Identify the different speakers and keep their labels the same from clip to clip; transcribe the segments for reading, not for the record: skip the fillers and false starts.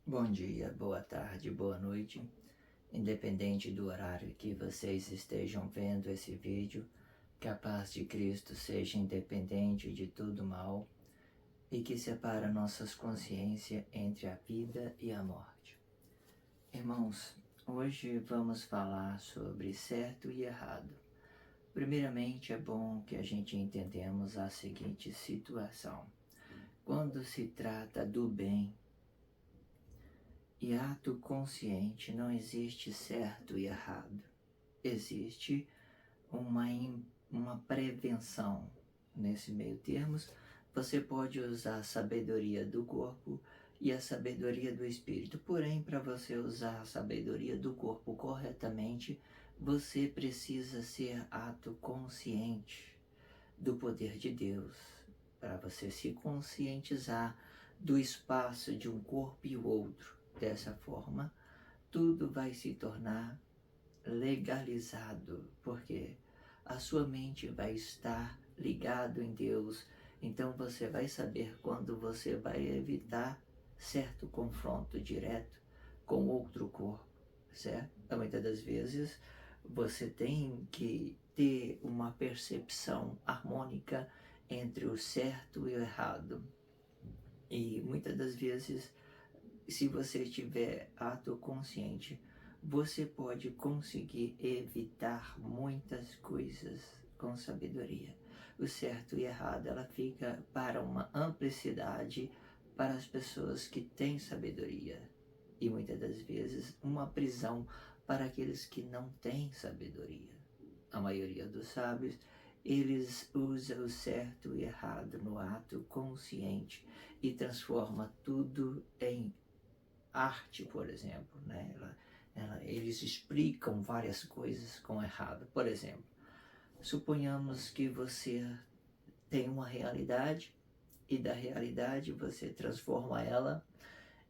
Speaker 1: Bom dia, boa tarde, boa noite, independente do horário que vocês estejam vendo esse vídeo, que a paz de Cristo seja independente de todo mal e que separa nossas consciências entre a vida e a morte. Irmãos, hoje vamos falar sobre certo e errado. Primeiramente, é bom que a gente entendamos a seguinte situação. Quando se trata do bem e ato consciente, não existe certo e errado. Existe uma prevenção. Nesse meio termos, você pode usar a sabedoria do corpo e a sabedoria do espírito. Porém, para você usar a sabedoria do corpo corretamente, você precisa ser ato consciente do poder de Deus, para você se conscientizar do espaço de um corpo e o outro. Dessa forma, tudo vai se tornar legalizado, porque a sua mente vai estar ligado em Deus. Então você vai saber quando você vai evitar certo confronto direto com outro corpo, certo? Então, muitas das vezes você tem que ter uma percepção harmônica entre o certo e o errado. E muitas das vezes, se você tiver ato consciente, você pode conseguir evitar muitas coisas com sabedoria. O certo e errado, ela fica para uma amplicidade para as pessoas que têm sabedoria. E muitas das vezes, uma prisão para aqueles que não têm sabedoria. A maioria dos sábios, eles usam o certo e errado no ato consciente e transforma tudo em arte, por exemplo, né? Eles explicam várias coisas com errado. Por exemplo, suponhamos que você tem uma realidade e da realidade você transforma ela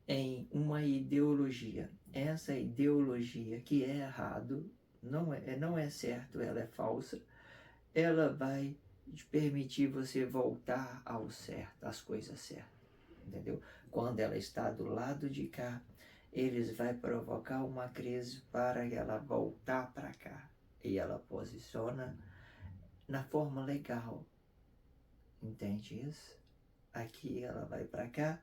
Speaker 1: em uma ideologia. Essa ideologia que é errado, não é certo, ela é falsa, ela vai te permitir você voltar ao certo, às coisas certas, entendeu? Quando ela está do lado de cá, eles vai provocar uma crise para ela voltar para cá. E ela posiciona na forma legal, entende isso? Aqui ela vai para cá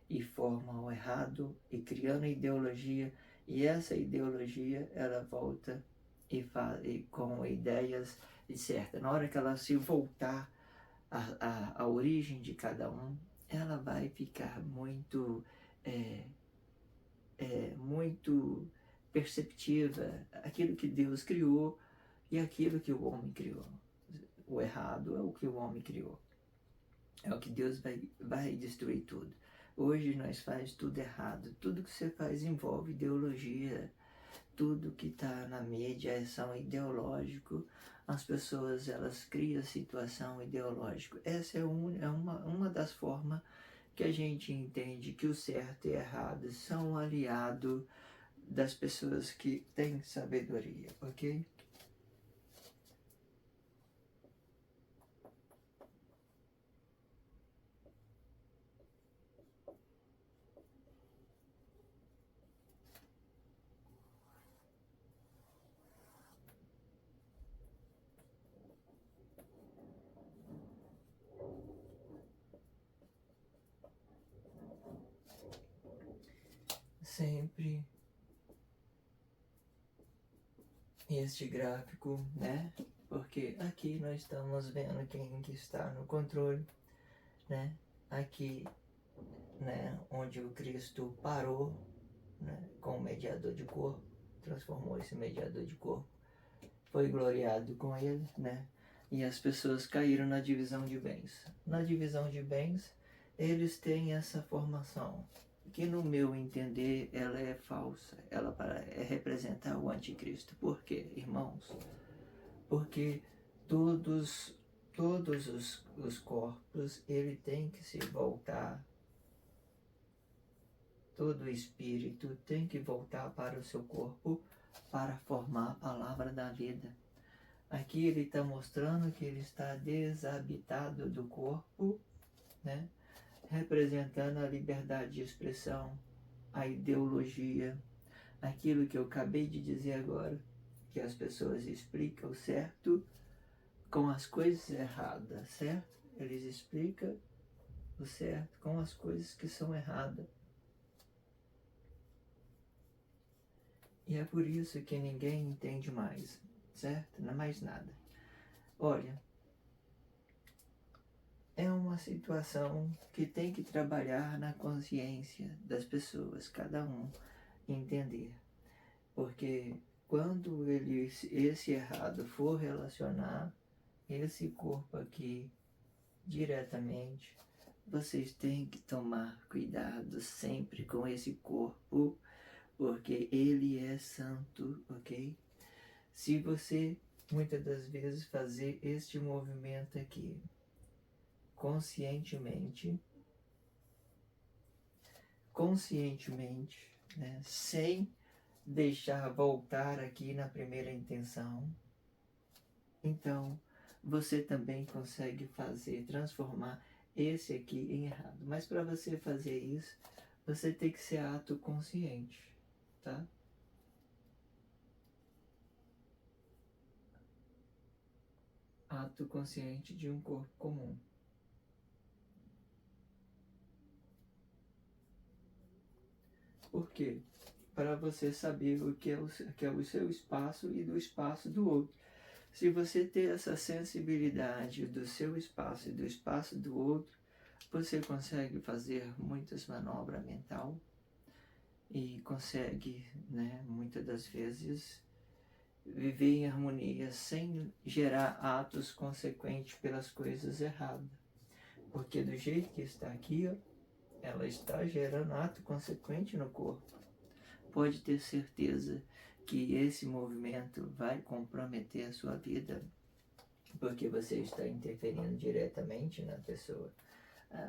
Speaker 1: e forma o errado e criando ideologia, e essa ideologia ela volta e com ideias certas. Na hora que ela se voltar à origem de cada um, ela vai ficar muito muito perceptiva, aquilo que Deus criou e aquilo que o homem criou. O errado é o que o homem criou. É o que Deus vai destruir tudo. Hoje nós faz tudo errado. Tudo que você faz envolve ideologia. Tudo que está na mídia são ideológico. As pessoas, elas criam situação ideológica. Essa é uma das formas que a gente entende que o certo e errado são aliados das pessoas que têm sabedoria, ok? Sempre este gráfico, né? Porque aqui nós estamos vendo quem que está no controle, né? Aqui, né, onde o Cristo parou, né, com o mediador de corpo, transformou esse mediador de corpo, foi gloriado com ele, né? E as pessoas caíram na divisão de bens. Na divisão de bens, eles têm essa formação, que no meu entender ela é falsa, ela é representar o anticristo. Por quê, irmãos? Porque todos os corpos, ele tem que se voltar, todo o espírito tem que voltar para o seu corpo para formar a palavra da vida. Aqui ele está mostrando que ele está desabitado do corpo, né? Representando a liberdade de expressão, a ideologia, aquilo que eu acabei de dizer agora, que as pessoas explicam certo com as coisas erradas, certo? Eles explicam o certo com as coisas que são erradas. E é por isso que ninguém entende mais, certo? Não é mais nada. Olha, é uma situação que tem que trabalhar na consciência das pessoas, cada um entender. Porque quando esse errado for relacionar esse corpo aqui diretamente, vocês têm que tomar cuidado sempre com esse corpo, porque ele é santo, ok? Se você, muitas das vezes, fazer este movimento aqui, conscientemente, né, sem deixar voltar aqui na primeira intenção, então você também consegue transformar esse aqui em errado. Mas para você fazer isso, você tem que ser ato consciente, tá? Ato consciente de um corpo comum. Por quê? Para você saber o que é o seu espaço e do espaço do outro. Se você ter essa sensibilidade do seu espaço e do espaço do outro, você consegue fazer muitas manobras mental e consegue, né, muitas das vezes, viver em harmonia sem gerar atos consequentes pelas coisas erradas. Porque do jeito que está aqui, ó, ela está gerando ato consequente no corpo. Pode ter certeza que esse movimento vai comprometer a sua vida, porque você está interferindo diretamente na pessoa.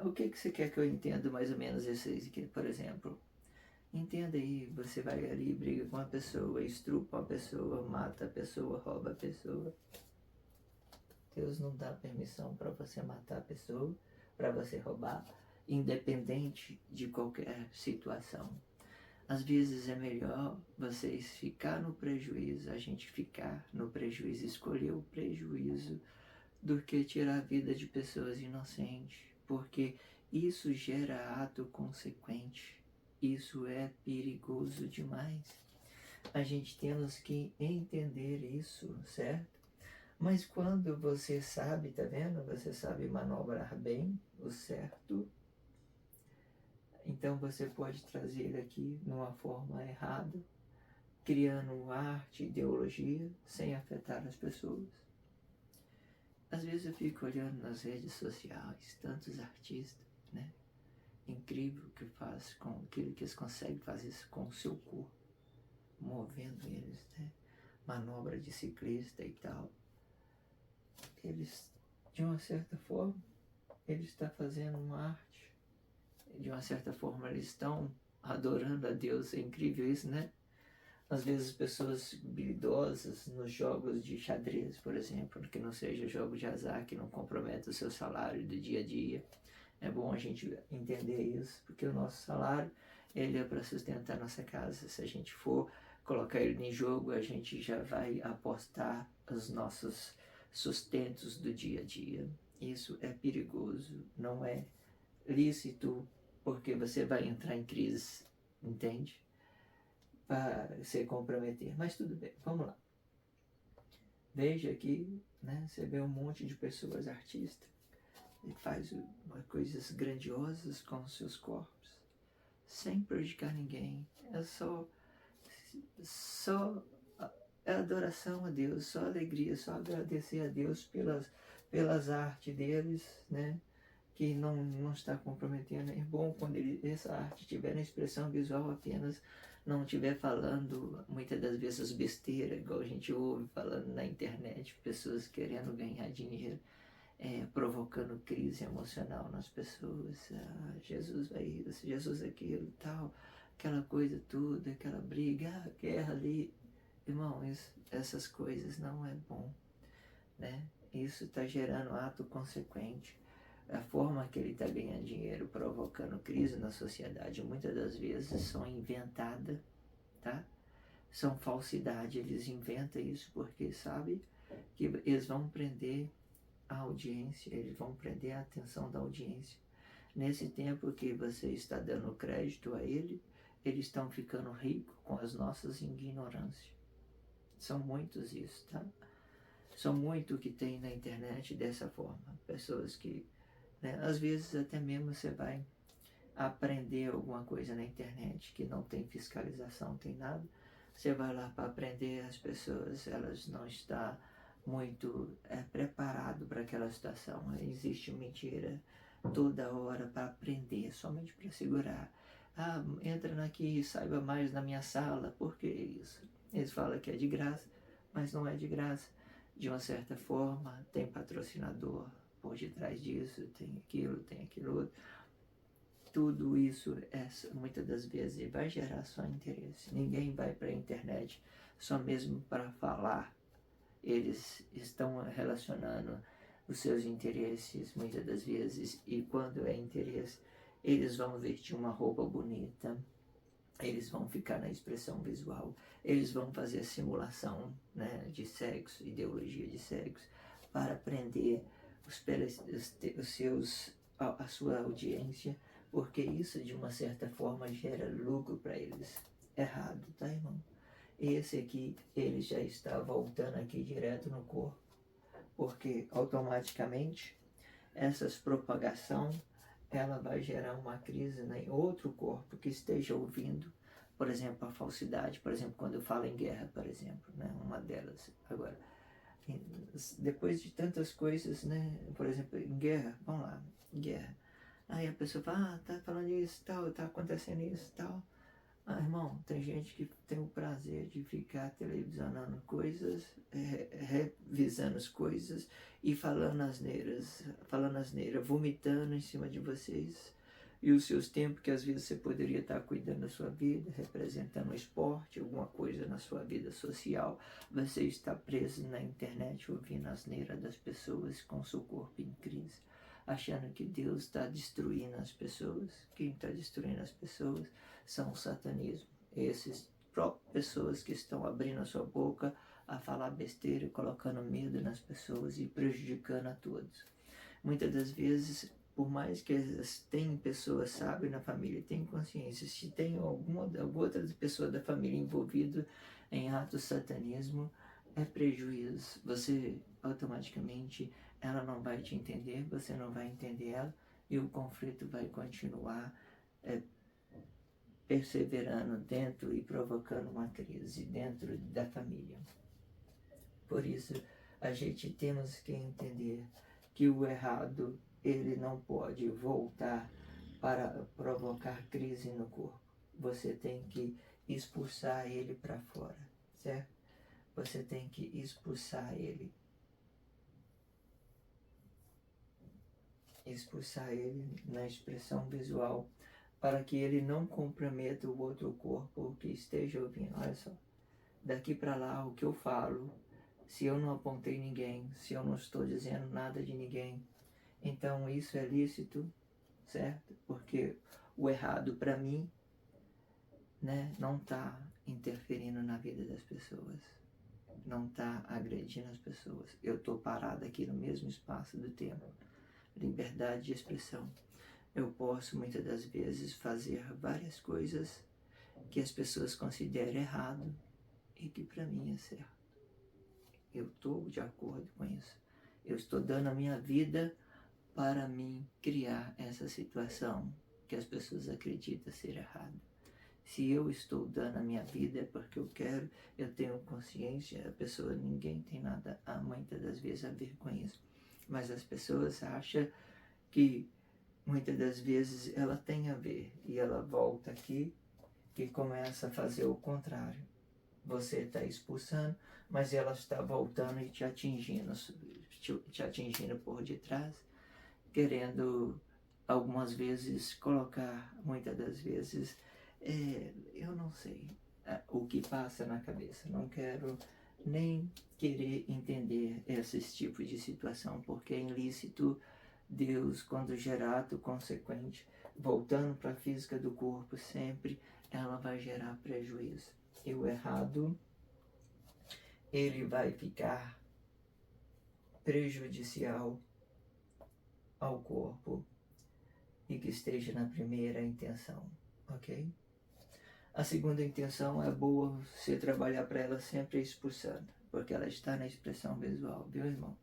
Speaker 1: O que você quer que eu entenda mais ou menos isso aqui, por exemplo? Entenda aí, você vai ali, briga com a pessoa, estrupa a pessoa, mata a pessoa, rouba a pessoa. Deus não dá permissão para você matar a pessoa, para você roubar, independente de qualquer situação. Às vezes é melhor vocês ficar no prejuízo, a gente ficar no prejuízo, escolher o prejuízo, do que tirar a vida de pessoas inocentes, porque isso gera ato consequente. Isso é perigoso demais. A gente temos que entender isso, certo? Mas quando você sabe, tá vendo? Você sabe manobrar bem o certo, então você pode trazer aqui numa forma errada, criando arte, ideologia, sem afetar as pessoas. Às vezes eu fico olhando nas redes sociais, tantos artistas, né? Incrível o que faz com aquilo que eles conseguem fazer com o seu corpo, movendo eles, né? Manobra de ciclista e tal. Eles, de uma certa forma, eles estão fazendo uma arte. De uma certa forma, eles estão adorando a Deus. É incrível isso, né? Às vezes pessoas habilidosas nos jogos de xadrez, por exemplo, que não seja jogo de azar, que não comprometa o seu salário do dia a dia. É bom a gente entender isso, porque o nosso salário, ele é para sustentar a nossa casa. Se a gente for colocar ele em jogo, a gente já vai apostar os nossos sustentos do dia a dia. Isso é perigoso, não é lícito, porque você vai entrar em crise, entende? Para se comprometer. Mas tudo bem, vamos lá. Veja aqui, né, você vê um monte de pessoas artistas e faz coisas grandiosas com os seus corpos, sem prejudicar ninguém. É só adoração a Deus, só alegria, só agradecer a Deus pelas artes deles, né? Que não está comprometendo. É bom quando essa arte tiver na expressão visual apenas, não estiver falando muitas das vezes besteira, igual a gente ouve falando na internet, pessoas querendo ganhar dinheiro, provocando crise emocional nas pessoas. Jesus vai isso, Jesus aquilo, tal, aquela coisa toda, aquela briga, guerra ali. Irmão, essas coisas não é bom, né? Isso está gerando ato consequente. a forma que ele está ganhando dinheiro, provocando crise na sociedade, muitas das vezes são inventadas, tá? São falsidade, eles inventam isso porque sabe que eles vão prender a audiência, eles vão prender a atenção da audiência. Nesse tempo que você está dando crédito a ele, eles estão ficando ricos com as nossas ignorâncias. São muitos isso, tá? São muito que tem na internet dessa forma. Pessoas que, né, às vezes até mesmo você vai aprender alguma coisa na internet que não tem fiscalização, tem nada. Você vai lá para aprender, as pessoas, elas não estão muito preparado para aquela situação. Existe mentira toda hora para aprender, somente para segurar. Ah, entra aqui e saiba mais na minha sala, por que isso? Eles falam que é de graça, mas não é de graça. De uma certa forma, tem patrocinador por detrás disso, tem aquilo outro. Tudo isso, muitas das vezes, vai gerar só interesse. Ninguém vai para a internet só mesmo para falar. Eles estão relacionando os seus interesses, muitas das vezes, e quando é interesse, eles vão vestir uma roupa bonita, eles vão ficar na expressão visual, eles vão fazer simulação, né, de sexo, ideologia de sexo, para prender a sua audiência, porque isso de uma certa forma gera lucro para eles. Errado, tá, irmão? Esse aqui, ele já está voltando aqui direto no corpo, porque automaticamente essas propagação, ela vai gerar uma crise em outro corpo que esteja ouvindo, por exemplo, a falsidade, por exemplo, quando eu falo em guerra, por exemplo, né, uma delas. Agora, depois de tantas coisas, né, por exemplo, em guerra, vamos lá, guerra. Aí a pessoa fala, tá falando isso, tal, tá acontecendo isso, tal. Ah, irmão, tem gente que tem o prazer de ficar televisionando coisas, revisando as coisas e falando asneira, vomitando em cima de vocês. E os seus tempos que às vezes você poderia estar cuidando da sua vida, representando um esporte, alguma coisa na sua vida social, você está preso na internet ouvindo a asneira das pessoas com seu corpo em crise, achando que Deus está destruindo as pessoas. Quem está destruindo as pessoas são o satanismo. Essas próprias pessoas que estão abrindo a sua boca a falar besteira, colocando medo nas pessoas e prejudicando a todos. Muitas das vezes, por mais que tenham pessoas sábias na família, tenham consciência, se tem alguma outra pessoa da família envolvida em atos de satanismo, é prejuízo. Você automaticamente, ela não vai te entender, você não vai entender ela, e o conflito vai continuar perseverando dentro e provocando uma crise dentro da família. Por isso, a gente temos que entender que o errado, ele não pode voltar para provocar crise no corpo. Você tem que expulsar ele para fora, certo? Você tem que expulsar ele. Expulsar ele na expressão visual, para que ele não comprometa o outro corpo que esteja ouvindo. Olha só, daqui para lá o que eu falo, se eu não apontei ninguém, se eu não estou dizendo nada de ninguém, então isso é lícito, certo? Porque o errado para mim, né, não está interferindo na vida das pessoas, não está agredindo as pessoas. Eu estou parado aqui no mesmo espaço do tempo. Liberdade de expressão. Eu posso muitas das vezes fazer várias coisas que as pessoas consideram errado e que para mim é certo. Eu estou de acordo com isso. Eu estou dando a minha vida para mim criar essa situação que as pessoas acreditam ser errado. Se eu estou dando a minha vida é porque eu quero, eu tenho consciência, ninguém tem nada muitas das vezes a ver com isso. Mas as pessoas acham que muitas das vezes ela tem a ver, e ela volta aqui e começa a fazer o contrário. Você está expulsando, mas ela está voltando e te atingindo por detrás, querendo algumas vezes colocar, muitas das vezes, eu não sei o que passa na cabeça, não quero nem querer entender esses tipos de situação, porque é ilícito Deus, quando gerar ato consequente, voltando para a física do corpo sempre, ela vai gerar prejuízo. E o errado, ele vai ficar prejudicial ao corpo e que esteja na primeira intenção, ok? A segunda intenção é boa, você trabalhar para ela sempre expulsando, porque ela está na expressão visual, viu, irmão?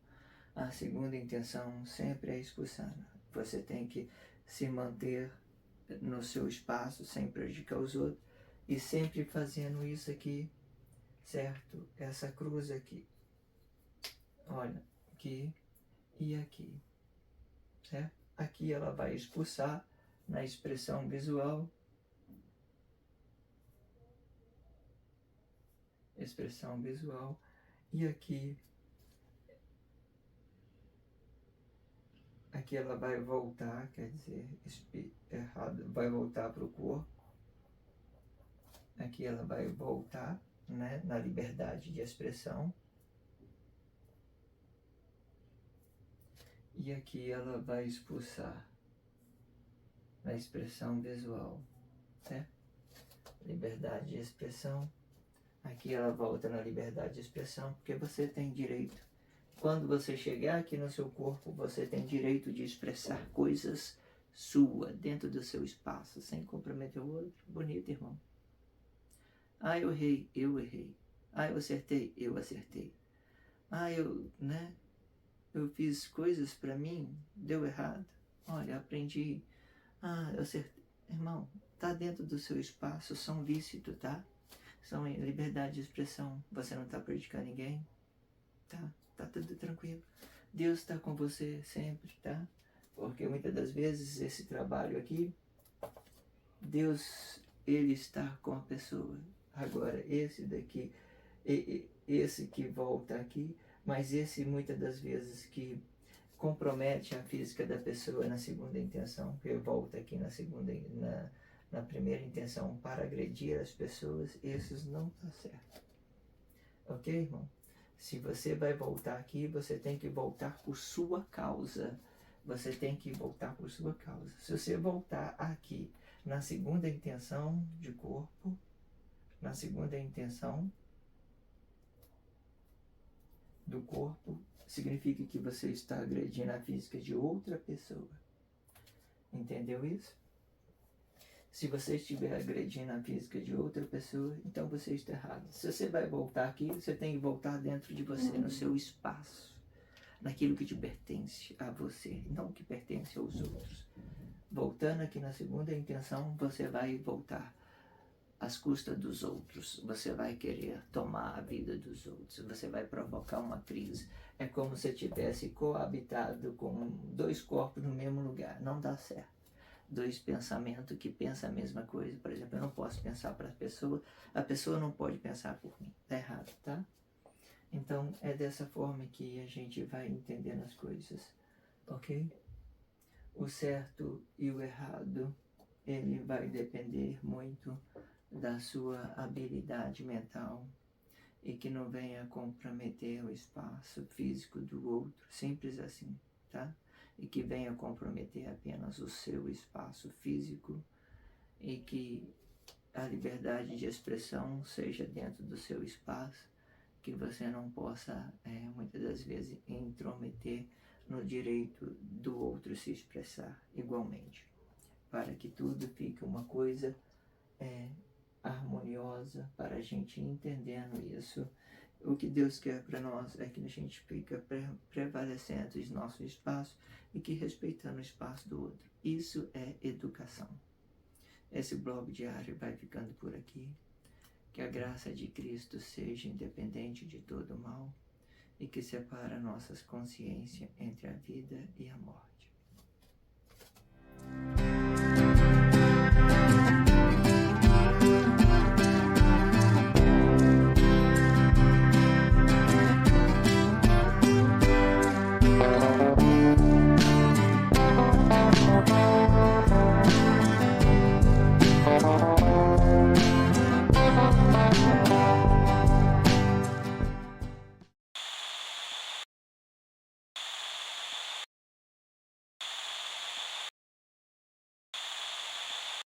Speaker 1: A segunda intenção sempre é expulsando. Você tem que se manter no seu espaço sem prejudicar os outros e sempre fazendo isso aqui, certo? Essa cruz aqui, olha, aqui e aqui, certo? Aqui ela vai expulsar na expressão visual, e aqui ela vai voltar, quer dizer, errado, vai voltar para o corpo. Aqui ela vai voltar, né, na liberdade de expressão. E aqui ela vai expulsar na expressão visual, certo? Liberdade de expressão. Aqui ela volta na liberdade de expressão, porque você tem direito. Quando você chegar aqui no seu corpo, você tem direito de expressar coisas suas dentro do seu espaço, sem comprometer o outro. Bonito, irmão. Ah, eu errei, eu errei. Ah, eu acertei, eu acertei. Ah, eu fiz coisas para mim, deu errado. Olha, aprendi. Ah, eu acertei. Irmão, tá dentro do seu espaço, são lícito, tá? São em liberdade de expressão. Você não tá prejudicando ninguém, tá? Tá tudo tranquilo. Deus está com você sempre, tá? Porque muitas das vezes esse trabalho aqui, Deus, ele está com a pessoa. Agora, esse daqui, esse que volta aqui, mas esse muitas das vezes que compromete a física da pessoa na segunda intenção, que volta aqui na primeira intenção para agredir as pessoas, esses não tá certo. Ok, irmão? Se você vai voltar aqui, você tem que voltar por sua causa. Você tem que voltar por sua causa. Se você voltar aqui na segunda intenção de corpo, na segunda intenção do corpo, significa que você está agredindo a física de outra pessoa. Entendeu isso? Se você estiver agredindo a física de outra pessoa, então você está errado. Se você vai voltar aqui, você tem que voltar dentro de você, no seu espaço, naquilo que te pertence a você, não que pertence aos outros. Voltando aqui na segunda intenção, você vai voltar às custas dos outros. Você vai querer tomar a vida dos outros. Você vai provocar uma crise. É como se tivesse coabitado com dois corpos no mesmo lugar. Não dá certo. Dois pensamentos que pensam a mesma coisa. Por exemplo, eu não posso pensar para a pessoa não pode pensar por mim. Tá errado, tá? Então, é dessa forma que a gente vai entendendo as coisas, ok? O certo e o errado, ele vai depender muito da sua habilidade mental e que não venha comprometer o espaço físico do outro, simples assim, tá? E que venha comprometer apenas o seu espaço físico e que a liberdade de expressão seja dentro do seu espaço, que você não possa, muitas das vezes, intrometer no direito do outro se expressar igualmente, para que tudo fique uma coisa harmoniosa, para a gente entendendo isso. O que Deus quer para nós é que a gente fica prevalecendo em nosso espaço e que respeitando o espaço do outro. Isso é educação. Esse blog diário vai ficando por aqui. Que a graça de Cristo seja independente de todo mal e que separa nossas consciências entre a vida e a morte.